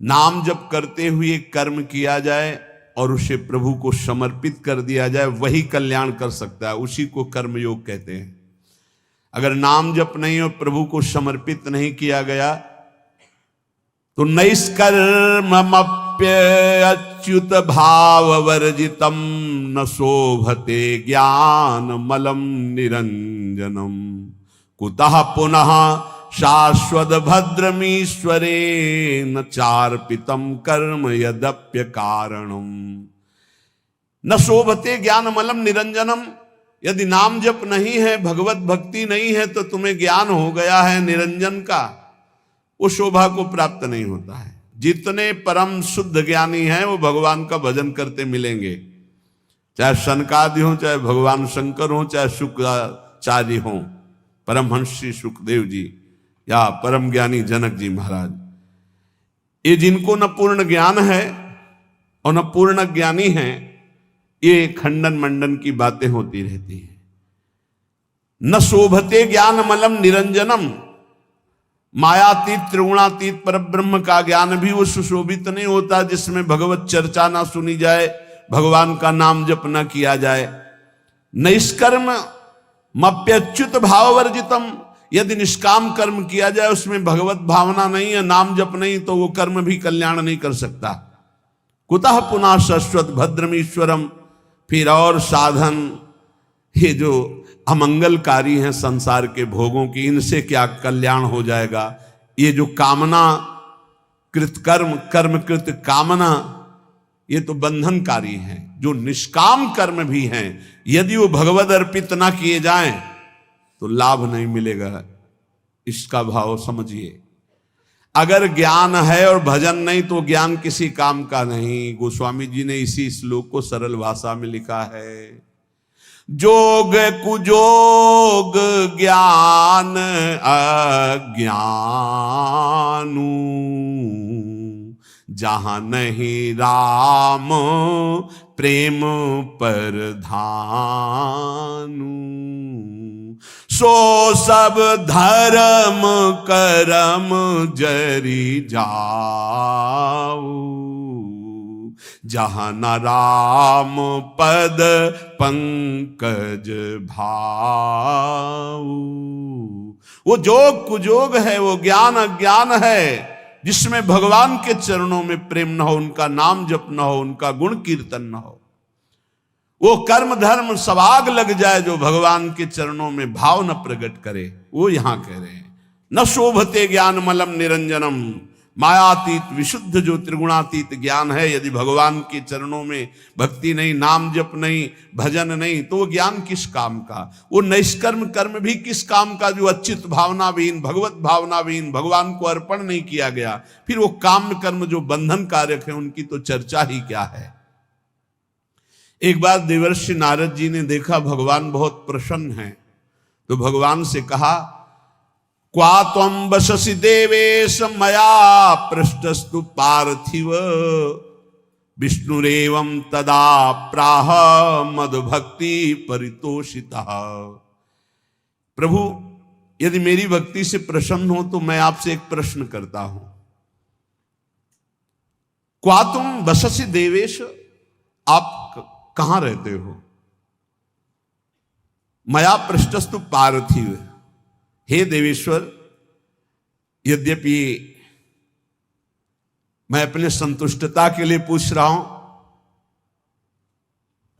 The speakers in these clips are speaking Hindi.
नाम जप करते हुए कर्म किया जाए और उसे प्रभु को समर्पित कर दिया जाए, वही कल्याण कर सकता है, उसी को कर्मयोग कहते हैं। अगर नाम जप नहीं और प्रभु को समर्पित नहीं किया गया तो नैष्कर्मप्यच्युत भाव वर्जितम न शोभते ज्ञान मलम निरंजनम कुतः पुनः शाश्वत भद्रमीश्वरे न चार्पितम कर्म यद्यप्य कारणम। न शोभते ज्ञान मलम निरंजनम, यदि नाम जप नहीं है, भगवत भक्ति नहीं है, तो तुम्हें ज्ञान हो गया है निरंजन का, वो शोभा को प्राप्त नहीं होता है। जितने परम शुद्ध ज्ञानी हैं वो भगवान का भजन करते मिलेंगे, चाहे सनकादि हो, चाहे भगवान शंकर हो, चाहे शुक्राचार्य हो, परमहंस श्री सुखदेव जी या परम ज्ञानी जनक जी महाराज। ये जिनको न पूर्ण ज्ञान है और न पूर्ण ज्ञानी है, ये खंडन मंडन की बातें होती रहती है। न शोभते ज्ञान मलम निरंजनम, मायातीत त्रिगुणातीत पर ब्रह्म का ज्ञान भी वो सुशोभित नहीं होता जिसमें भगवत चर्चा ना सुनी जाए, भगवान का नाम जप न किया जाए। निष्कर्म मप्यच्युत भाव वर्जितम, यदि निष्काम कर्म किया जाए उसमें भगवत भावना नहीं है, नाम जप नहीं, तो वो कर्म भी कल्याण नहीं कर सकता। कुतः पुनः शाश्वत भद्रमीश्वरम, फिर और साधन ये जो अमंगलकारी हैं संसार के भोगों की, इनसे क्या कल्याण हो जाएगा। ये जो कामना कृत कर्म, कर्म कृत कामना, ये तो बंधनकारी हैं। जो निष्काम कर्म भी हैं, यदि वो भगवद अर्पित ना किए जाएं तो लाभ नहीं मिलेगा। इसका भाव समझिए। अगर ज्ञान है और भजन नहीं तो ज्ञान किसी काम का नहीं। गोस्वामी जी ने इसी श्लोक को सरल भाषा में लिखा है, जोग कुजोग ज्ञान अज्ञानू, जहां नहीं राम प्रेम पर धानु, सो सब धर्म करम जरी जाऊ, जहां न राम पद पंकज भाऊ। वो जोग कुजोग है, वो ज्ञान अज्ञान है जिसमें भगवान के चरणों में प्रेम न हो, उनका नाम जप न हो, उनका गुण कीर्तन न हो। वो कर्म धर्म सब आग लग जाए जो भगवान के चरणों में भाव न प्रकट करे। वो यहां कह रहे हैं, न शोभते ज्ञान मलम निरंजनम, मायातीत विशुद्ध जो त्रिगुणातीत ज्ञान है, यदि भगवान के चरणों में भक्ति नहीं, नाम जप नहीं, भजन नहीं, तो वो ज्ञान किस काम का। वो निष्कर्म कर्म भी किस काम का जो अच्युत भावना विहीन, भगवत भावना विहीन, भगवान को अर्पण नहीं किया गया। फिर वो काम कर्म जो बंधन कारक है, उनकी तो चर्चा ही क्या है। एक बार देवर्षि नारद जी ने देखा भगवान बहुत प्रसन्न हैं, तो भगवान से कहा, क्वा त्वं वससि देवेश मया पृष्ठस्तु पार्थिव, विष्णुरेवं तदा प्राह मद्भक्ति परितोषितः। प्रभु यदि मेरी भक्ति से प्रसन्न हो तो मैं आपसे एक प्रश्न करता हूं, क्वा तुम वससि देवेश, आप कहां रहते हो। मया पृष्ठस्तु पार्थिव, हे देवेश्वर, यद्यपि मैं अपने संतुष्टता के लिए पूछ रहा हूं,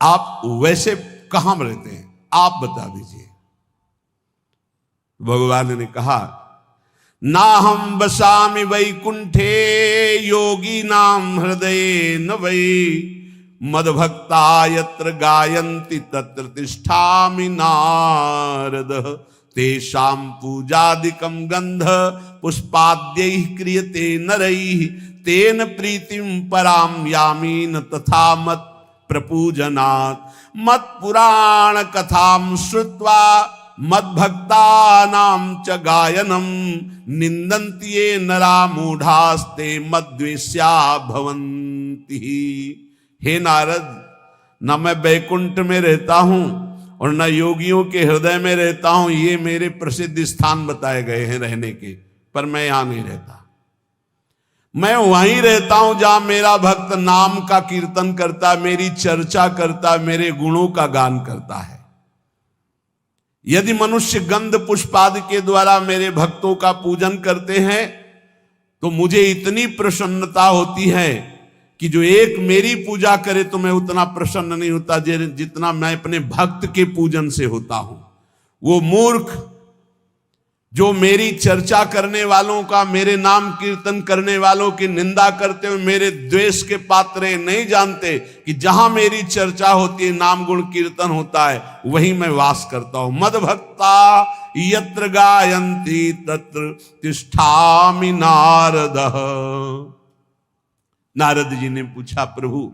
आप वैसे कहां रहते हैं, आप बता दीजिए। भगवान ने कहा, ना हम बसामि वैकुंठे योगी नाम हृदय न वै, मद्भक्ता यत्र गायन्ति तत्र तिष्ठामि नारद, तेषां पूजादिकं गंध पुष्पाद्यैः क्रियते नरैः, तेन प्रीतिं परां यामि न तथा मत् प्रपूजनात्। मत् पुराण कथां श्रुत्वा मद्भक्तानां च गायनं, निन्दन्ति ये नरा मूढ़ास्ते मद्वेष्या भवन्ति। हे नारद, न मैं बैकुंठ में रहता हूं और न योगियों के हृदय में रहता हूं, ये मेरे प्रसिद्ध स्थान बताए गए हैं रहने के, पर मैं यहां नहीं रहता। मैं वहीं रहता हूं जहां मेरा भक्त नाम का कीर्तन करता, मेरी चर्चा करता, मेरे गुणों का गान करता है। यदि मनुष्य गंध पुष्पादि के द्वारा मेरे भक्तों का पूजन करते हैं तो मुझे इतनी प्रसन्नता होती है कि जो एक मेरी पूजा करे तो मैं उतना प्रसन्न नहीं होता जितना मैं अपने भक्त के पूजन से होता हूं। वो मूर्ख जो मेरी चर्चा करने वालों का, मेरे नाम कीर्तन करने वालों की निंदा करते हुए मेरे द्वेष के पात्र नहीं जानते कि जहां मेरी चर्चा होती है, नाम गुण कीर्तन होता है, वहीं मैं वास करता हूं। मद भक्ता यत्र गायन्ति तत्र तिष्ठामि नारद। नारद जी ने पूछा, प्रभु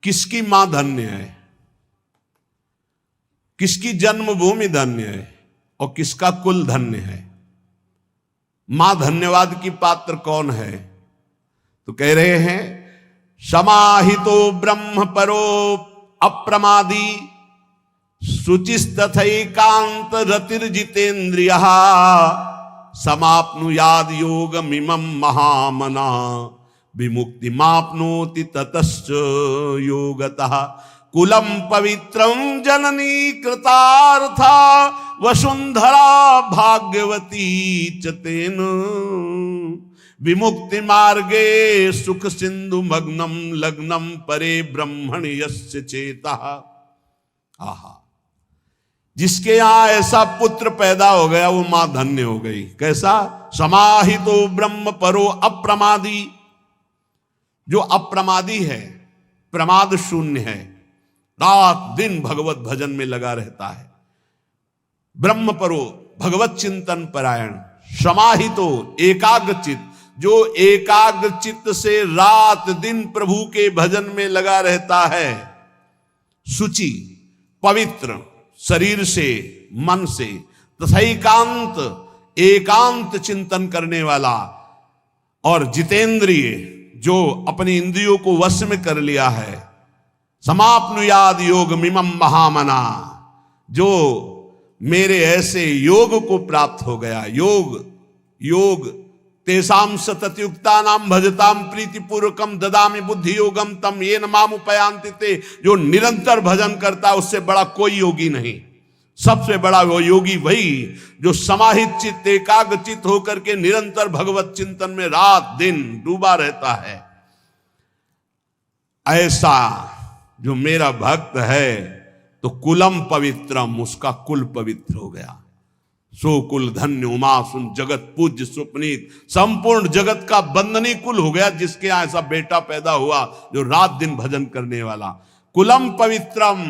किसकी मां धन्य है, किसकी जन्मभूमि धन्य है और किसका कुल धन्य है? मां धन्यवाद की पात्र कौन है? तो कह रहे हैं, समाहितो ब्रह्म परो अप्रमादी शुचिस्तथैकांत रतिर्जितेन्द्रियः समाप्नुयाद योगमिमं महामना विमुक्तिमाप्नोति ततश्च योगतः। कुलम पवित्रम जननी कृतार्था वसुंधरा भाग्यवती चतेन विमुक्ति मार्गे सुख सिंधु मग्नम लग्नम परे ब्रह्मण यस्य चेता। आहा, जिसके यहां ऐसा पुत्र पैदा हो गया वो मां धन्य हो गई। कैसा? समाहितो ब्रह्म परो अप्रमादी, जो अप्रमादी है, प्रमाद शून्य है, रात दिन भगवत भजन में लगा रहता है। ब्रह्म परो, भगवत चिंतन परायण। समाहितो, एकाग्रचित, जो एकाग्रचित से रात दिन प्रभु के भजन में लगा रहता है। शुचि, पवित्र, शरीर से मन से, तथा एकांत, एकांत चिंतन करने वाला, और जितेंद्रिय, जो अपनी इंद्रियों को वश में कर लिया है। समाप्नुयाद योग मिमम महामना, जो मेरे ऐसे योग को प्राप्त हो गया। योग तेसाम सततयुक्ता नाम भजताम प्रीतिपूर्वकम ददामि बुद्धि योगम तम येन मामुपयान्ति ते। जो निरंतर भजन करता है उससे बड़ा कोई योगी नहीं। सबसे बड़ा वो योगी वही जो समाहित चित्त, एकाग्र चित्त होकर के निरंतर भगवत चिंतन में रात दिन डूबा रहता है। ऐसा जो मेरा भक्त है तो कुलम पवित्रम, उसका कुल पवित्र हो गया। सो कुल धन्य उमासुन जगत पूज्य सुपनीत, संपूर्ण जगत का बंदनी कुल हो गया जिसके यहां ऐसा बेटा पैदा हुआ जो रात दिन भजन करने वाला। कुलम पवित्रम,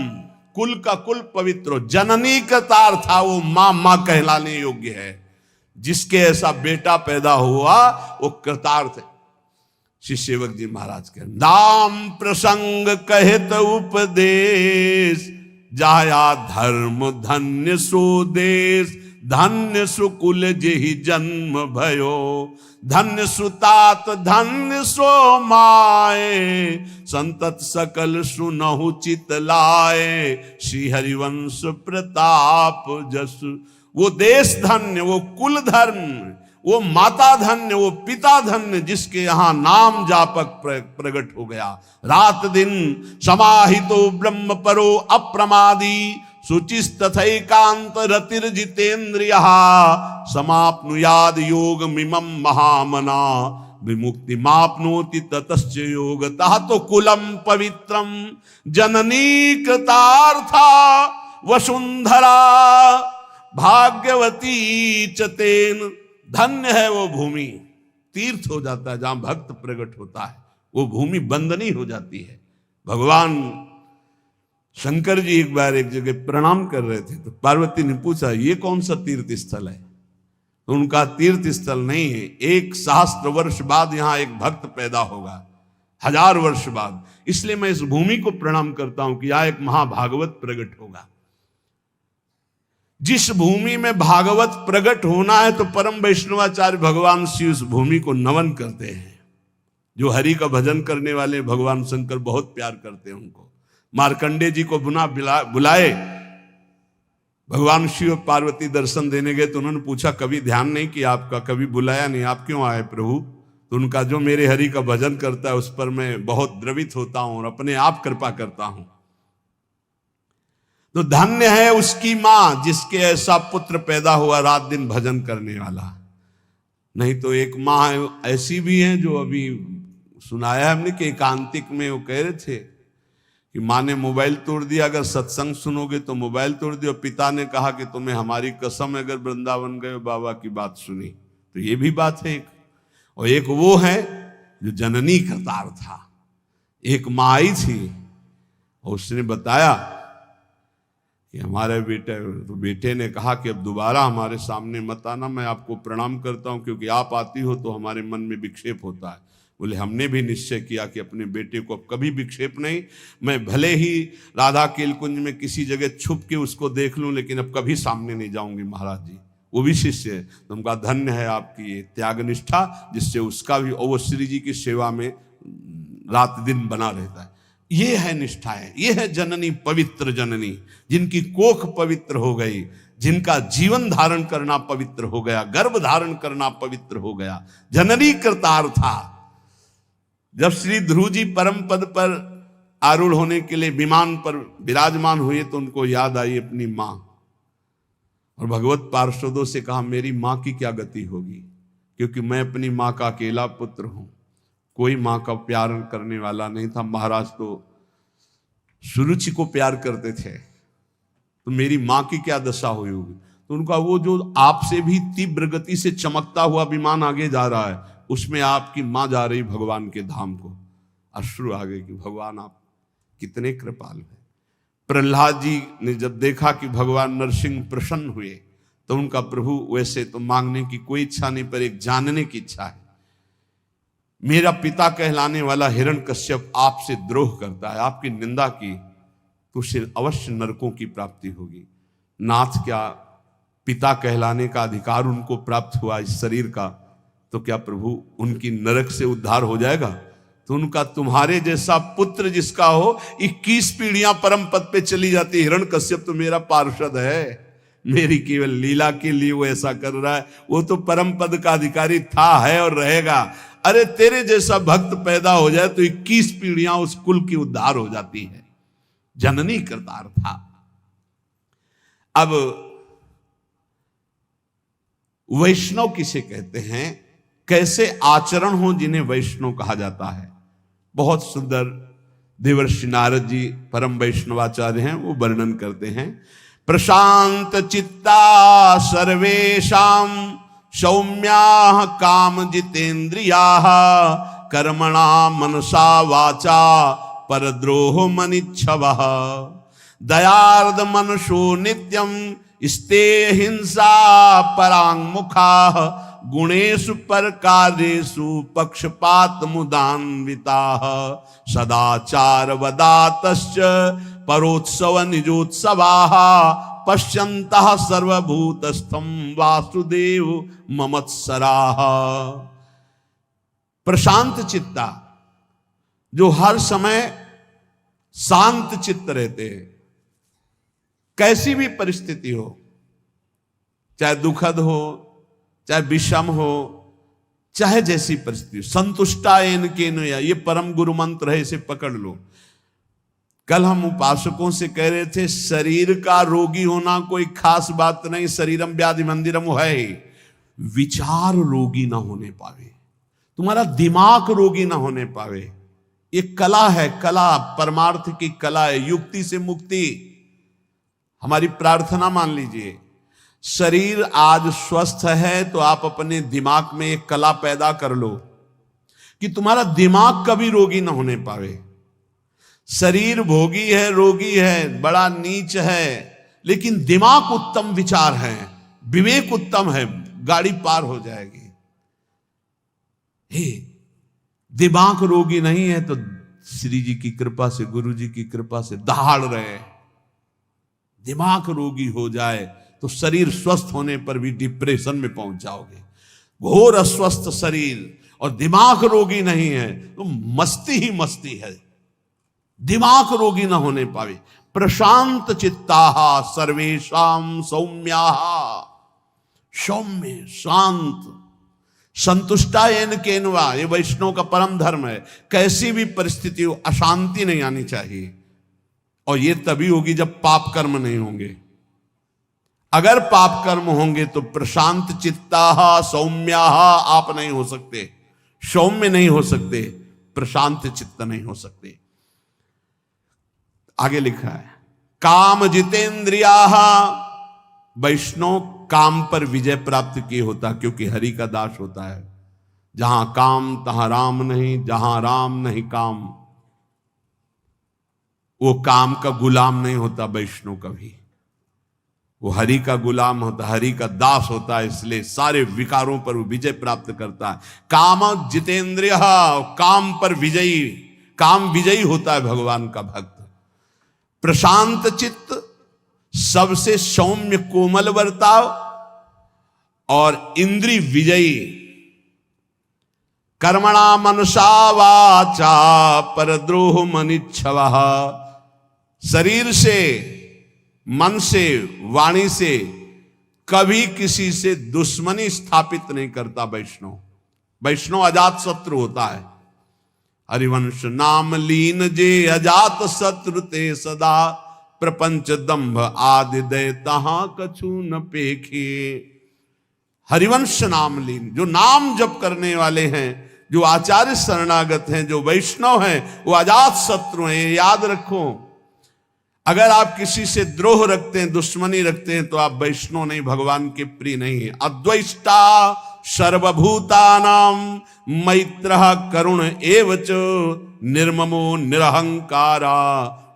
कुल का कुल पवित्र। जननी कृतार था, वो मां कहलाने योग्य है। जिसके ऐसा बेटा पैदा हुआ वो कृतार्थ है। श्री सेवक जी महाराज के नाम प्रसंग कहत उपदेश, जाया धर्म धन्य सो देश। धन्य सुकुल जेहि जन्म भयो, धन्य सुतात धन्य सो माए। संतत सकल सुनहु चित लाए, श्री हरिवंश प्रताप जस। वो देश धन्य, वो कुल धन्य, वो माता धन्य, वो पिता धन्य, जिसके यहां नाम जापक प्रकट हो गया। रात दिन समाहितो ब्रह्म परो अप्रमादी, शुचिस्तथैकांत रतिर्जितेन्द्रियः समाप्नुयाद योगमिमं महामना विमुक्ति माप्नोति ततश्च योगतः। तो कुलम पवित्रम जननी कृतार्था वसुंधरा भाग्यवती चतेन। धन्य है वो भूमि, तीर्थ हो जाता है जहां भक्त प्रकट होता है, वो भूमि बंदनी हो जाती है। भगवान शंकर जी एक बार एक जगह प्रणाम कर रहे थे तो पार्वती ने पूछा ये कौन सा तीर्थ स्थल है? तो उनका तीर्थ स्थल नहीं है, 1 सहस्त्र वर्ष बाद यहां एक भक्त पैदा होगा, 1000 वर्ष बाद, इसलिए मैं इस भूमि को प्रणाम करता हूं कि यहां एक महाभागवत प्रकट होगा। जिस भूमि में भागवत प्रकट होना है तो परम वैष्णवाचार्य भगवान शिव उस भूमि को नमन करते हैं। जो हरि का भजन करने वाले भगवान शंकर बहुत प्यार करते हैं उनको। मार्कंडे जी को बुलाए, भगवान शिव पार्वती दर्शन देने गए तो उन्होंने पूछा कभी ध्यान नहीं किया आपका, कभी बुलाया नहीं, आप क्यों आए प्रभु? तो तो उनका जो मेरे हरि का भजन करता है उस पर मैं बहुत द्रवित होता हूं और अपने आप कृपा करता हूं। तो धन्य है उसकी मां जिसके ऐसा पुत्र पैदा हुआ रात दिन भजन करने वाला। नहीं तो एक मां ऐसी भी है जो अभी सुनाया हमने कि एकांतिक में वो कह रहे थे कि माँ ने मोबाइल तोड़ दिया, अगर सत्संग सुनोगे तो मोबाइल तोड़ दिया। पिता ने कहा कि तुम्हें हमारी कसम अगर वृंदावन गए बाबा की बात सुनी। तो ये भी बात है एक। और एक वो है जो जननी करतार था, एक माँ आई थी और उसने बताया कि हमारे बेटे, तो बेटे ने कहा कि अब दोबारा हमारे सामने मत आना, मैं आपको प्रणाम करता हूं क्योंकि आप आती हो तो हमारे मन में विक्षेप होता है। बोले हमने भी निश्चय किया कि अपने बेटे को अब कभी विक्षेप नहीं, मैं भले ही राधा केलकुंज में किसी जगह छुप के उसको देख लूं लेकिन अब कभी सामने नहीं जाऊंगी महाराज जी। वो भी शिष्य है। तो उनका धन्य है आपकी ये त्याग निष्ठा जिससे उसका भी, और वो श्री जी की सेवा में रात दिन बना रहता है। ये है निष्ठाएं, ये है जननी, पवित्र जननी जिनकी कोख पवित्र हो गई, जिनका जीवन धारण करना पवित्र हो गया, गर्भ धारण करना पवित्र हो गया। जननी करतार था। जब श्री ध्रुव जी परम पद पर आरूढ़ होने के लिए विमान पर विराजमान हुए तो उनको याद आई अपनी मां, और भगवत पार्षदों से कहा मेरी मां की क्या गति होगी, क्योंकि मैं अपनी मां का अकेला पुत्र हूं, कोई मां का प्यार करने वाला नहीं था। महाराज तो सुरुचि को प्यार करते थे, तो मेरी मां की क्या दशा हुई होगी। तो उनका वो जो आपसे भी तीव्र गति से चमकता हुआ विमान आगे जा रहा है, उसमें आपकी मां जा रही भगवान के धाम को। अश्रु आ गए कि भगवान आप कितने कृपालु हैं। प्रहलाद जी ने जब देखा कि भगवान नरसिंह प्रसन्न हुए तो उनका प्रभु वैसे तो मांगने की कोई इच्छा नहीं, पर एक जानने की इच्छा है। मेरा पिता कहलाने वाला हिरण्यकश्यप आपसे द्रोह करता है, आपकी निंदा की तो उसे अवश्य नरकों की प्राप्ति होगी। नाथ क्या पिता कहलाने का अधिकार उनको प्राप्त हुआ इस शरीर का, तो क्या प्रभु उनकी नरक से उद्धार हो जाएगा। तो उनका तुम्हारे जैसा पुत्र जिसका हो 21 पीढ़ियां परम पद पे चली जाती। हिरण्यकश्यप तो मेरा पार्षद है, मेरी केवल लीला के लिए वो ऐसा कर रहा है, वो तो परम पद का अधिकारी था, है और रहेगा। अरे तेरे जैसा भक्त पैदा हो जाए तो 21 पीढ़ियां उस कुल की उद्धार हो जाती है। जननी करतार था। अब वैष्णव किसे कहते हैं, कैसे आचरण हो जिन्हें वैष्णव कहा जाता है। बहुत सुंदर देवर्षि नारद जी परम वैष्णवाचार्य हैं, वो वर्णन करते हैं। प्रशांत चित्ता सर्वेषां सौम्या काम जितेन्द्रियाः कर्मणा मनसा वाचा परद्रोह मनिच्छवः दयार्द मनसो नित्यं स्ते हिंसा परांगमुखाः गुणेषु परकार्येषु पक्षपात मुदान्विताः सदाचार वदातश्च परोत्सव निजोत्सवाः पश्यन्तः सर्वभूतस्थं वासुदेव ममत्सराः। प्रशांत चित्ता, जो हर समय शांत चित्त रहते हैं, कैसी भी परिस्थिति हो, चाहे दुखद हो, चाहे विषम हो, चाहे जैसी परिस्थिति, संतुष्टा एन केन, ये परम गुरु मंत्र है, इसे पकड़ लो। कल हम उपासकों से कह रहे थे शरीर का रोगी होना कोई खास बात नहीं, शरीरम व्याधि मंदिरम है, विचार रोगी ना होने पावे, तुम्हारा दिमाग रोगी ना होने पावे। ये कला है, कला परमार्थ की कला है, युक्ति से मुक्ति। हमारी प्रार्थना मान लीजिए, शरीर आज स्वस्थ है तो आप अपने दिमाग में एक कला पैदा कर लो कि तुम्हारा दिमाग कभी रोगी ना होने पावे। शरीर भोगी है, रोगी है, बड़ा नीच है, लेकिन दिमाग उत्तम विचार है, विवेक उत्तम है, गाड़ी पार हो जाएगी। हे दिमाग रोगी नहीं है तो श्री जी की कृपा से, गुरु जी की कृपा से दहाड़ रहे। दिमाग रोगी हो जाए तो शरीर स्वस्थ होने पर भी डिप्रेशन में पहुंच जाओगे। घोर अस्वस्थ शरीर और दिमाग रोगी नहीं है तो मस्ती ही मस्ती है। दिमाग रोगी ना होने पावे। प्रशांत चित्ताः सर्वेषां सौम्याः, सौम्य शांत, संतुष्टा येन केनवा, ये वैष्णव का परम धर्म है। कैसी भी परिस्थिति हो, अशांति नहीं आनी चाहिए। और ये तभी होगी जब पाप कर्म नहीं होंगे। अगर पाप कर्म होंगे तो प्रशांत चित्ता सौम्या आप नहीं हो सकते, सौम्य नहीं हो सकते, प्रशांत चित्त नहीं हो सकते। आगे लिखा है काम जितेंद्रिया, वैष्णव काम पर विजय प्राप्त किए होता, क्योंकि हरि का दास होता है। जहां काम तहां राम नहीं, जहां राम नहीं काम। वो काम का गुलाम नहीं होता वैष्णव कभी, वो हरि का गुलाम होता, हरि का दास होता है, इसलिए सारे विकारों पर वो विजय प्राप्त करता है। काम जितेंद्रिय, काम पर विजयी, काम विजयी होता है भगवान का भक्त। प्रशांत चित्त, सबसे सौम्य कोमल बर्ताव और इंद्रिय विजयी। कर्मणा मनसा वाचा परद्रोह मनिच्छवः, शरीर से, मन से, वाणी से कभी किसी से दुश्मनी स्थापित नहीं करता वैष्णव। वैष्णव अजात शत्रु होता है। हरिवंश नाम लीन जे अजात शत्रु ते सदा, प्रपंच दंभ आदि दय तहां कछु न पेखे। हरिवंश नाम लीन, जो नाम जप करने वाले हैं, जो आचार्य शरणागत हैं, जो वैष्णव हैं, वो अजात शत्रु हैं। याद रखो, अगर आप किसी से द्रोह रखते हैं, दुश्मनी रखते हैं, तो आप वैष्णव नहीं, भगवान के प्रिय नहीं है। अद्वैष्टा सर्वभूतानां मैत्रः करुण एवच, निर्ममो निरहंकारा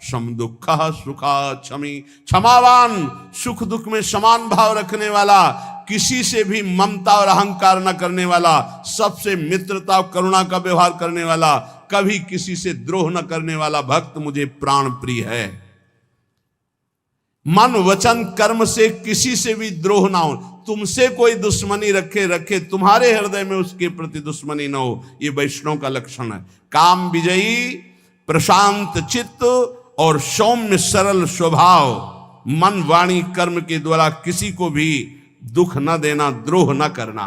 समदुःखः सुखा क्षमी। क्षमावान, सुख दुख में समान भाव रखने वाला, किसी से भी ममता और अहंकार न करने वाला, सबसे मित्रता और करुणा का व्यवहार करने वाला, कभी किसी से द्रोह न करने वाला भक्त मुझे प्राण प्रिय है। मन वचन कर्म से किसी से भी द्रोह ना हो। तुमसे कोई दुश्मनी रखे, तुम्हारे हृदय में उसके प्रति दुश्मनी ना हो, ये वैष्णव का लक्षण है। काम विजयी, प्रशांत चित्त और सौम्य सरल स्वभाव, मन वाणी कर्म के द्वारा किसी को भी दुख न देना, द्रोह न करना।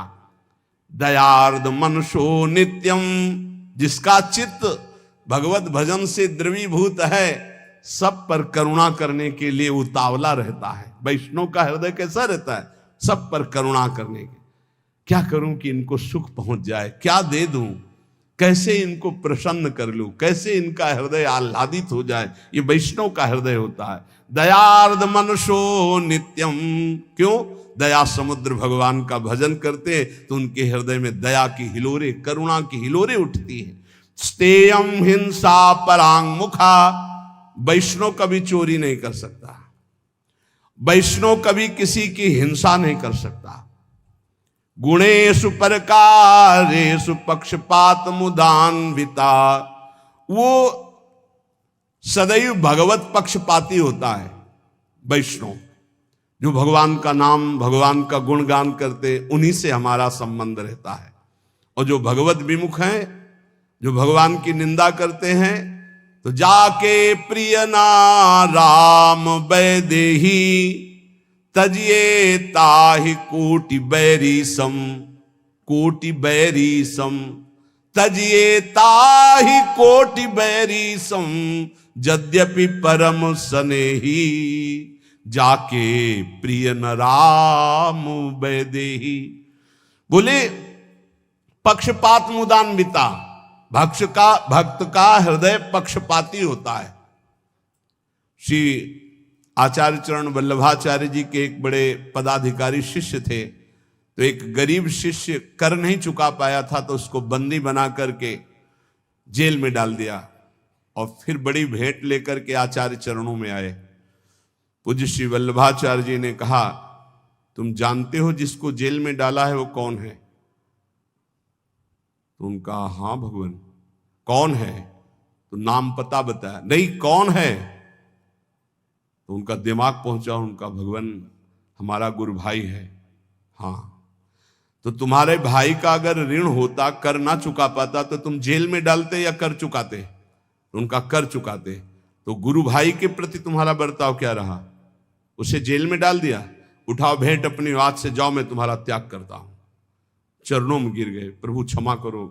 दयार्द मनसो नित्यम, जिसका चित्त भगवत भजन से द्रवीभूत है, सब पर करुणा करने के लिए उतावला रहता है। वैष्णव का हृदय कैसा रहता है? सब पर करुणा करने के। क्या करूं कि इनको सुख पहुंच जाए, क्या दे दूं, कैसे इनको प्रसन्न कर लूं, कैसे इनका हृदय आह्लादित हो जाए, ये वैष्णव का हृदय होता है। दयार्द मनसो नित्यम, क्यों? दया समुद्र भगवान का भजन करते तो उनके हृदय में दया की हिलोरे, करुणा की हिलोरे उठती है। स्तेयम हिंसा परांग मुखा, वैष्णव कभी चोरी नहीं कर सकता, वैष्णव कभी किसी की हिंसा नहीं कर सकता। गुणेषु परकारेषु पक्षपात मुदान्विता, वो सदैव भगवत पक्षपाती होता है वैष्णव। जो भगवान का नाम, भगवान का गुणगान करते, उन्हीं से हमारा संबंध रहता है। और जो भगवत विमुख हैं, जो भगवान की निंदा करते हैं, तो जाके प्रिय ना राम वैदेही, तजिए ताहि कोटि बैरी सम, कोटि बैरी सम, तजिए ताहि कोटि बैरी सम, यद्यपि परम स्नेही, जाके प्रिय न राम वैदेही। बोले पक्षपात मुदान्विता, भक्त का हृदय पक्षपाती होता है। श्री आचार्य चरण वल्लभाचार्य जी के एक बड़े पदाधिकारी शिष्य थे, तो एक गरीब शिष्य कर नहीं चुका पाया था, तो उसको बंदी बना करके जेल में डाल दिया। और फिर बड़ी भेंट लेकर के आचार्य चरणों में आए। पूज्य श्री वल्लभाचार्य जी ने कहा, तुम जानते हो जिसको जेल में डाला है वो कौन है? तो उनका हाँ भगवान। कौन है? तो नाम पता बताया। नहीं, कौन है? तो उनका दिमाग पहुंचा, उनका भगवान हमारा गुरु भाई है। हाँ, तो तुम्हारे भाई का अगर ऋण होता, कर ना चुका पाता, तो तुम जेल में डालते या कर चुकाते? तो उनका कर चुकाते। तो गुरु भाई के प्रति तुम्हारा बर्ताव क्या रहा? उसे जेल में डाल दिया। उठाओ भेंट अपनी, आज से जाओ, मैं तुम्हारा त्याग करता हूं। चरणों में गिर गए, प्रभु क्षमा करो,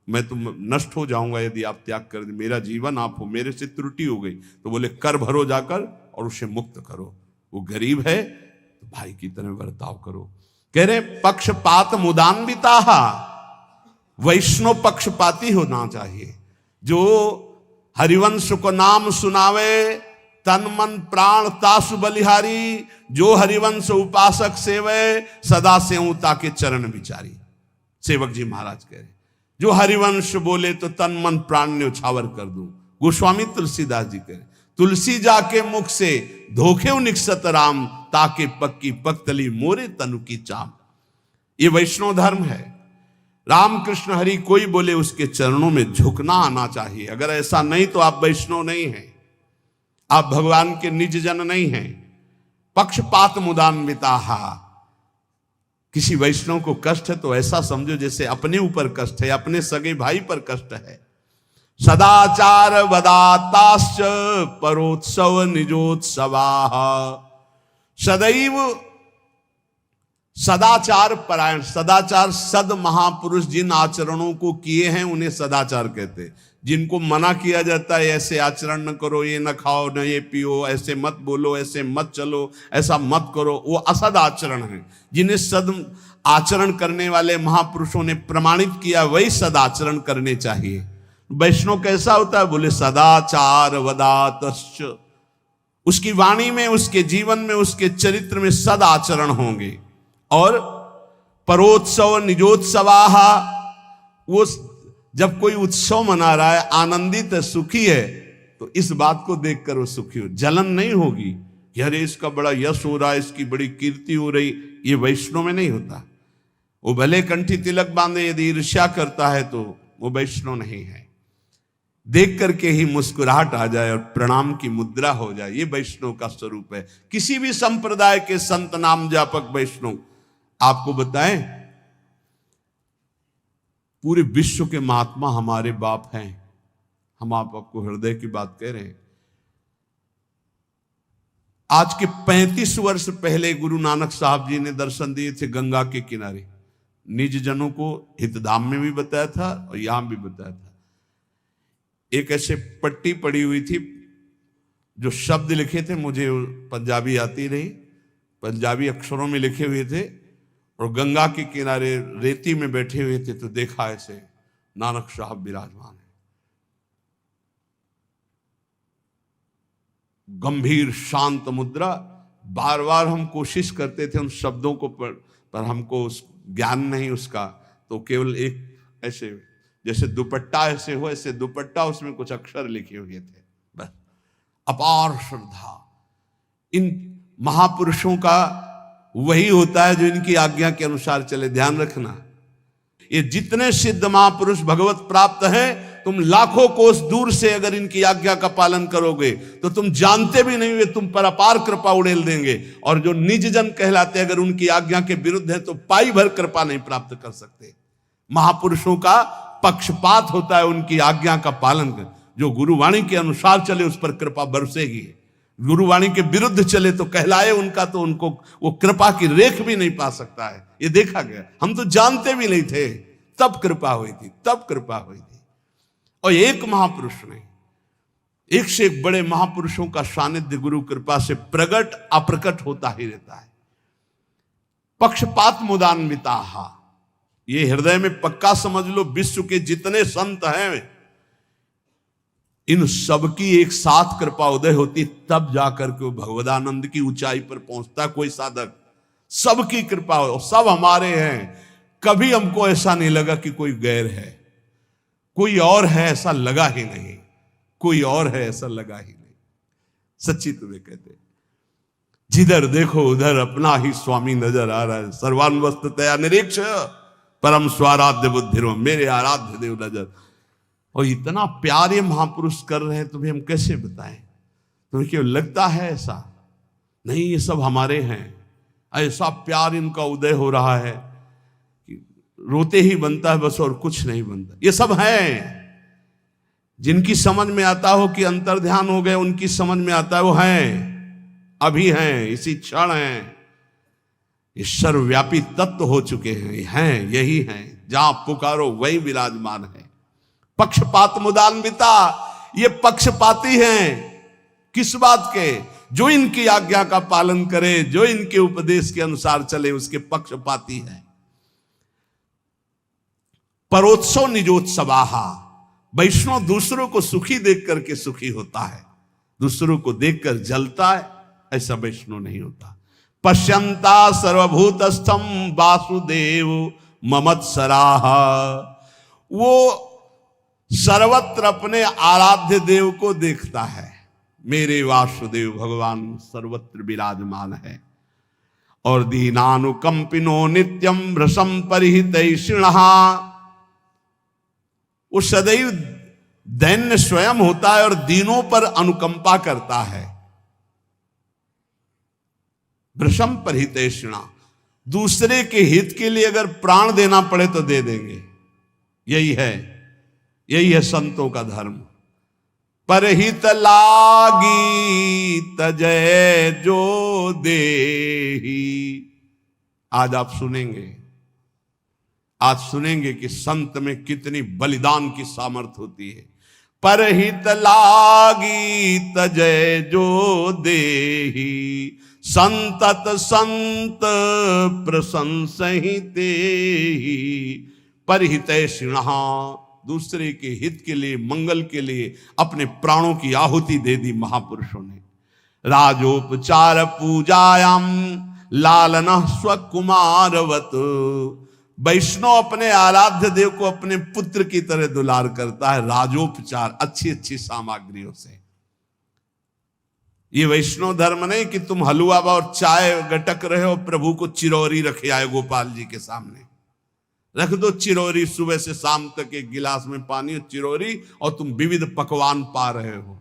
मैं तो नष्ट हो जाऊंगा यदि आप त्याग कर दे, मेरा जीवन आप हो, मेरे से त्रुटि हो गई। तो बोले कर भरो जाकर और उसे मुक्त करो, वो गरीब है तो भाई की तरह बर्ताव करो। कह रहे पक्षपात मुदान्विता, वैष्णव पक्षपाती होना चाहिए, जो हरिवंश को नाम सुनावे, तन मन प्राण तासु बलिहारी, जो हरिवंश उपासक सेवे, सदा सेऊ ताके चरण विचारी। सेवक जी महाराज कह रहे जो हरिवंश बोले तो तन मन प्राण ने उछावर कर दूं। गोस्वामी तुलसीदास जी कह रहे तुलसी जाके मुख से धोखे निकसत राम, ताके पक्की पक्तली मोरे तनु की चाम। ये वैष्णव धर्म है। रामकृष्ण हरि कोई बोले उसके चरणों में झुकना आना चाहिए। अगर ऐसा नहीं तो आप वैष्णव नहीं हैं, आप भगवान के निज जन नहीं हैं। पक्षपात मुदान्विता, किसी वैष्णव को कष्ट है तो ऐसा समझो जैसे अपने ऊपर कष्ट है, अपने सगे भाई पर कष्ट है। सदाचार वदाताश्च परोत्सव निजोत्सवा, सदैव सदाचार परायण, सदाचार सद महापुरुष जिन आचरणों को किए हैं उन्हें सदाचार कहते हैं। जिनको मना किया जाता है ऐसे आचरण न करो, ये न खाओ न ये पियो, ऐसे मत बोलो, ऐसे मत चलो, ऐसा मत करो, वो असद आचरण है। जिन्हें सद आचरण करने वाले महापुरुषों ने प्रमाणित किया वही सदाचरण करने चाहिए। वैष्णव कैसा होता है? बोले सदाचार वदातश्च, उसकी वाणी में, उसके जीवन में, उसके चरित्र में सद आचरण होंगे। और परोत्सव निजोत्सवाहा, वो जब कोई उत्सव मना रहा है, आनंदित है, सुखी है, तो इस बात को देखकर वो सुखी हो, जलन नहीं होगी कि अरे इसका बड़ा यश हो रहा है, इसकी बड़ी कीर्ति हो रही। ये वैष्णव में नहीं होता। वो भले कंठी तिलक बांधे, यदि ईर्ष्या करता है तो वो वैष्णव नहीं है। देख करके ही मुस्कुराहट आ जाए और प्रणाम की मुद्रा हो जाए, ये वैष्णव का स्वरूप है। किसी भी संप्रदाय के संत नाम जापक वैष्णव आपको बताएं, पूरे विश्व के महात्मा हमारे बाप हैं। हम आपको हृदय की बात कह रहे हैं। आज के 35 वर्ष पहले गुरु नानक साहब जी ने दर्शन दिए थे गंगा के किनारे। निज जनों को हितधाम में भी बताया था और यहां भी बताया था। एक ऐसे पट्टी पड़ी हुई थी जो शब्द लिखे थे, मुझे पंजाबी आती नहीं, पंजाबी अक्षरों में लिखे हुए थे, और गंगा के किनारे रेती में बैठे हुए थे। तो देखा ऐसे नानक साहब विराजमान है, गंभीर शांत मुद्रा। बार बार हम कोशिश करते थे उन शब्दों को पर हमको उस ज्ञान नहीं उसका, तो केवल एक ऐसे जैसे दुपट्टा ऐसे हो, ऐसे दुपट्टा, उसमें कुछ अक्षर लिखे हुए थे बस। अपार श्रद्धा। इन महापुरुषों का वही होता है जो इनकी आज्ञा के अनुसार चले। ध्यान रखना, ये जितने सिद्ध महापुरुष भगवत प्राप्त हैं, तुम लाखों कोस दूर से अगर इनकी आज्ञा का पालन करोगे तो तुम जानते भी नहीं हुए तुम पर अपार कृपा उड़ेल देंगे। और जो निज जन कहलाते अगर उनकी आज्ञा के विरुद्ध है तो पाई भर कृपा नहीं प्राप्त कर सकते। महापुरुषों का पक्षपात होता है, उनकी आज्ञा का पालन कर। जो गुरुवाणी के अनुसार चले उस पर कृपा बरसेगी, गुरुवाणी के विरुद्ध चले तो कहलाए उनका, तो उनको वो कृपा की रेख भी नहीं पा सकता है। ये देखा गया। हम तो जानते भी नहीं थे, तब कृपा हुई थी, तब कृपा हुई थी। और एक महापुरुष नहीं, एक से एक बड़े महापुरुषों का सानिध्य गुरु कृपा से प्रकट अप्रकट होता ही रहता है। पक्षपात मुदान्विता, ये हृदय में पक्का समझ लो। विश्व के जितने संत हैं, इन सबकी एक साथ कृपा उदय होती, तब जाकर के वो भगवदानंद की ऊंचाई पर पहुंचता कोई साधक। सबकी कृपा हो, सब हमारे हैं। कभी हमको ऐसा नहीं लगा कि कोई गैर है, कोई और है ऐसा लगा ही नहीं, कोई और है ऐसा लगा ही नहीं। सच्ची तुम्हें कहते, जिधर देखो उधर अपना ही स्वामी नजर आ रहा है। सर्वान्वस्ततया निरीक्ष परम स्वाराध्य बुद्धिरो, मेरे आराध्य देव नजर। और इतना प्यार ये महापुरुष कर रहे हैं, तुम्हें हम कैसे बताएं? तुम्हें क्यों लगता है ऐसा? नहीं, ये सब हमारे हैं। ऐसा प्यार इनका उदय हो रहा है कि रोते ही बनता है बस, और कुछ नहीं बनता। ये सब हैं जिनकी समझ में आता हो कि अंतर्ध्यान हो गए, उनकी समझ में आता है वो हैं, अभी हैं, इसी क्षण हैं। ये सर्वव्यापी तत्व हो चुके हैं, यही हैं, जहां पुकारो वही विराजमान है। पक्षपात मुदान्विता, ये पक्षपाती हैं। किस बात के? जो इनकी आज्ञा का पालन करे, जो इनके उपदेश के अनुसार चले, उसके पक्षपाती हैं। परोत्सव निजोत्सवाहा, वैष्णव दूसरों को सुखी देख करके सुखी होता है, दूसरों को देखकर जलता है, ऐसा वैष्णव नहीं होता। पश्यंता सर्वभूतस्थम वासुदेव ममत्सराः, वो सर्वत्र अपने आराध्य देव को देखता है। मेरे वासुदेव भगवान सर्वत्र विराजमान है। और दीनानुकंपिनो नित्यम भ्रशम परिहितैषिणः, वो सदैव दैन्य स्वयं होता है और दीनों पर अनुकंपा करता है। भ्रशम परिहितैषिणः, दूसरे के हित के लिए अगर प्राण देना पड़े तो दे देंगे। यही है संतों का धर्म। परहित लागी तजय जो देही, आज आप सुनेंगे कि संत में कितनी बलिदान की सामर्थ्य होती है। परहित लागी तजय जो देही, संतत संत प्रशंसहि तेहि। परिहितैषिणः, दूसरे के हित के लिए, मंगल के लिए अपने प्राणों की आहुति दे दी महापुरुषों ने। राजोपचार पूजायाम लालनः स्वकुमारवत, वैष्णव अपने आराध्य देव को अपने पुत्र की तरह दुलार करता है। राजोपचार, अच्छी अच्छी सामग्रियों से। ये वैष्णव धर्म नहीं कि तुम हलवा और चाय गटक रहे हो, प्रभु को चिरौरी रखे आए गोपाल जी के सामने। रख दो चिरौरी, सुबह से शाम तक एक गिलास में पानी और चिरौरी, और तुम विविध पकवान पा रहे हो।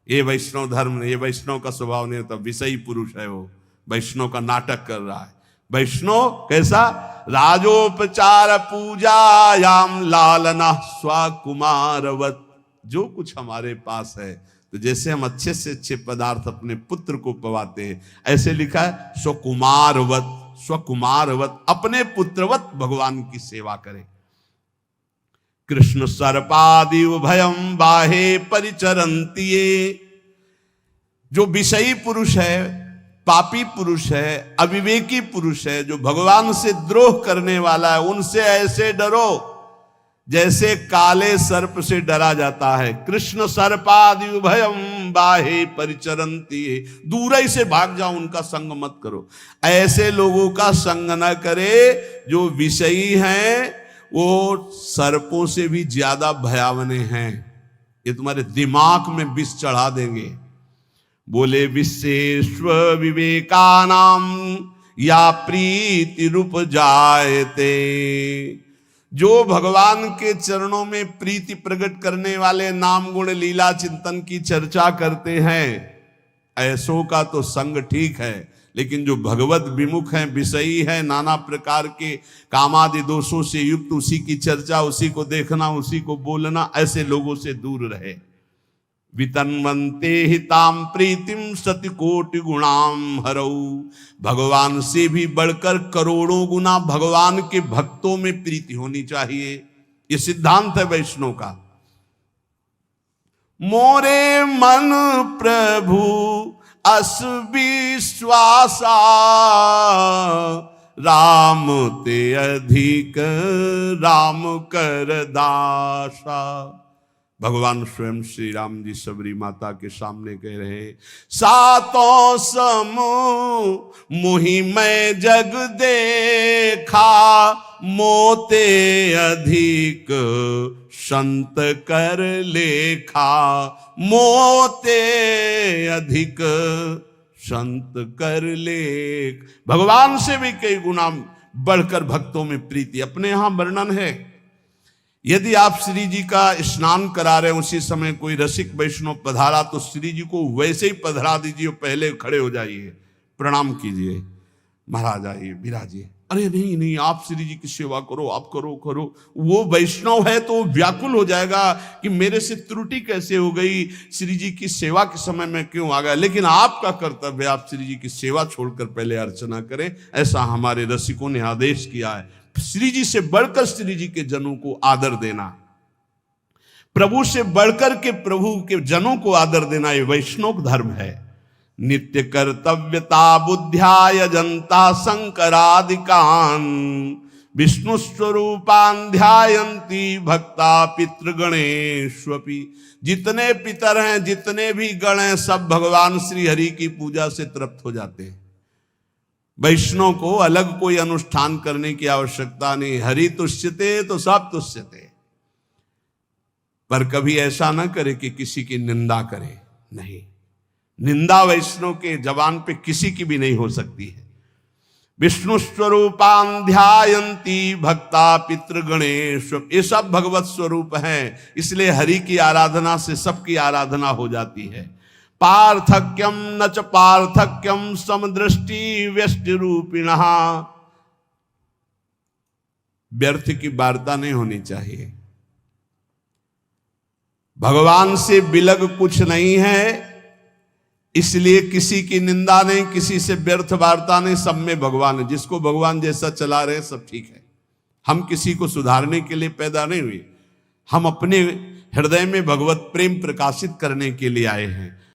ये वैष्णव धर्म नहीं, ये वैष्णव का स्वभाव नहीं होता। विषयी पुरुष है वो, वैष्णव का नाटक कर रहा है। वैष्णव कैसा? राजोपचार पूजायाम लालना स्वकुमारवत, जो कुछ हमारे पास है, तो जैसे हम अच्छे से अच्छे पदार्थ अपने पुत्र को पवाते हैं, ऐसे लिखा है स्वकुमारवत, स्वकुमारवत, अपने पुत्रवत भगवान की सेवा करें। कृष्ण सर्पादि उभयम बाहे परिचरन्ति, जो विषयी पुरुष है, पापी पुरुष है, अविवेकी पुरुष है, जो भगवान से द्रोह करने वाला है, उनसे ऐसे डरो जैसे काले सर्प से डरा जाता है। कृष्ण सर्पादि उभयम बाहे परिचरन्ति, दूर ही से भाग जाओ, उनका संग मत करो। ऐसे लोगों का संग न करे जो विषयी हैं, वो सर्पों से भी ज्यादा भयावने हैं। ये तुम्हारे दिमाग में विष चढ़ा देंगे। बोले विश्वेश्व विवेकानाम या प्रीति रूप जायते, जो भगवान के चरणों में प्रीति प्रकट करने वाले नाम गुण लीला चिंतन की चर्चा करते हैं, ऐसों का तो संग ठीक है, लेकिन जो भगवत विमुख हैं, विषयी हैं, नाना प्रकार के कामादि दोषों से युक्त, उसी की चर्चा, उसी को देखना, उसी को बोलना, ऐसे लोगों से दूर रहे। वितन्वन्ते हिताम प्रीतिम सति कोटि गुणाम हरऊ, भगवान से भी बढ़कर करोड़ों गुना भगवान के भक्तों में प्रीति होनी चाहिए। ये सिद्धांत है वैष्णव का। मोरे मन प्रभु अस विश्वासा, राम ते अधिक राम कर दासा। भगवान स्वयं श्री राम जी सबरी माता के सामने कह रहे हैं, सातों समूह मुहि मैं जग देखा, मोते अधिक संत कर लेखा, मोते अधिक संत कर लेख। भगवान से भी कई गुना बढ़कर भक्तों में प्रीति। अपने यहां वर्णन है, यदि आप श्री जी का स्नान करा रहे हैं, उसी समय कोई रसिक वैष्णव पधारा, तो श्री जी को वैसे ही पधरा दीजिए, पहले खड़े हो जाइए, प्रणाम कीजिए, महाराज आइए, विराजिए। अरे नहीं नहीं, आप श्री जी की सेवा करो, आप करो करो। वो वैष्णव है तो व्याकुल हो जाएगा कि मेरे से त्रुटि कैसे हो गई, श्री जी की सेवा के समय में क्यों आ गया। लेकिन आपका कर्तव्य, आप श्री जी की सेवा छोड़कर पहले अर्चना करें, ऐसा हमारे रसिकों ने आदेश किया है। श्री जी से बढ़कर श्री जी के जनों को आदर देना, प्रभु से बढ़कर के प्रभु के जनों को आदर देना, ये वैष्णव धर्म है। नित्य कर्तव्यता बुद्ध्याय जनता शंकरादिकान विष्णु स्वरूपान ध्यायन्ति भक्ता पितृगणेष्वपि। जितने पितर हैं, जितने भी गण हैं, सब भगवान श्री हरि की पूजा से तृप्त हो जाते हैं। वैष्णव को अलग कोई अनुष्ठान करने की आवश्यकता नहीं। हरि तुष्यते तो सब तुष्यते। पर कभी ऐसा ना करे कि किसी की निंदा करे, नहीं, निंदा वैष्णव के जबान पे किसी की भी नहीं हो सकती है। विष्णु स्वरूपान ध्यायन्ति भक्ता पितृगणेश, ये सब भगवत स्वरूप हैं, इसलिए हरि की आराधना से सबकी आराधना हो जाती है। पार्थक्यम न च पार्थक्यम समदृष्टि व्यष्टि रूपिणः, व्यर्थ की वार्ता नहीं होनी चाहिए। भगवान से बिलग कुछ नहीं है, इसलिए किसी की निंदा नहीं, किसी से व्यर्थ वार्ता नहीं, सब में भगवान है। जिसको भगवान जैसा चला रहे सब ठीक है। हम किसी को सुधारने के लिए पैदा नहीं हुए, हम अपने हृदय में भगवत प्रेम प्रकाशित करने के लिए आए हैं।